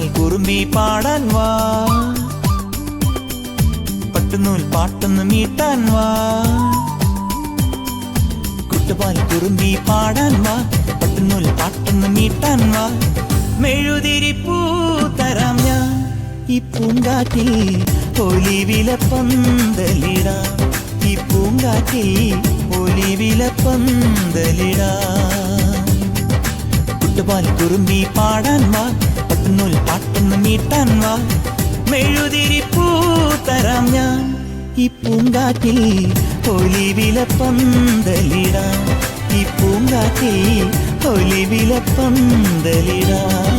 കുട്ടുപാൽ കുറുമ്പി പാടാൻ വാ, പട്ടുനൂൽ പാട്ടൊന്ന് മീട്ടാൻ വാ. കുട്ടുപാൽ കുറുമ്പി പാടാൻ വാ, പട്ടുനൂൽ പാട്ടൊന്ന് മീട്ടാൻ വാ. മെഴുതിരിപ്പൂ തരാം ഞാൻ ഈ പൂങ്കാറ്റിൽ, ഒലിവില പന്തലിടാം. ഈ പൂങ്കാറ്റിൽ ഒലിവില പന്തലിടാം. കുട്ടുപാൽ കുറുമ്പി പാടാൻ വാ, പട്ടുനൂൽ പാട്ടൊന്ന് മീട്ടാൻ വാ. മെഴുതിരിപ്പൂ തരാം ഞാൻ ഈ പൂങ്കാറ്റിൽ, ഒലിവില പന്തലിടാം. ഈ പൂങ്കാറ്റിൽ ഒലിവില പന്തലിടാം.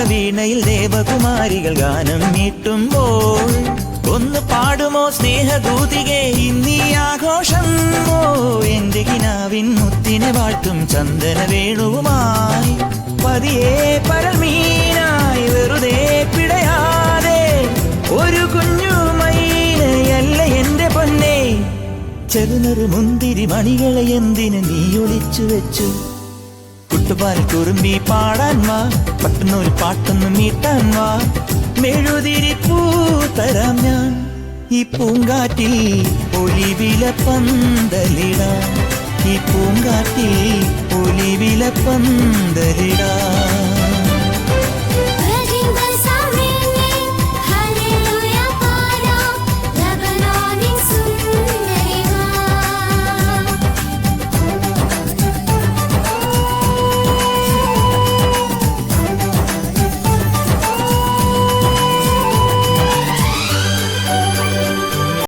വീണയിൽ ദേവകുമാരികൾ ഗാനം മീട്ടുമ്പോൾ ഒന്ന് പാടുമോ സ്നേഹദൂതികെ ഇന്നീ ആഘോഷം. ഓ എന്റെ കിനാവിൻ മുത്തിനെ വാഴ്ത്തും ചന്ദന വേണുവുമായി, പതിയെ പരൽ മീനായി വെറുതെ പിടയാതെ ഒരു കുഞ്ഞു മൈനയല്ല എന്റെ പൊന്നെ. ചെറുനൊരു മുന്തിരി മണികളെ എന്തിന് നീ ഒളിച്ചു വെച്ചു? കുട്ടുപാൽ കുറുമ്പി പാടാൻ വാ, പട്ടുനൂൽ പാട്ടൊന്ന് മീട്ടാൻ വാ. മെഴുതിരിപ്പൂ തരാം ഞാൻ ഈ പൂങ്കാറ്റിൽ, ഒലിവില പന്തലിടാം. ഈ പൂങ്കാറ്റിൽ ഒലിവില പന്തലിടാം.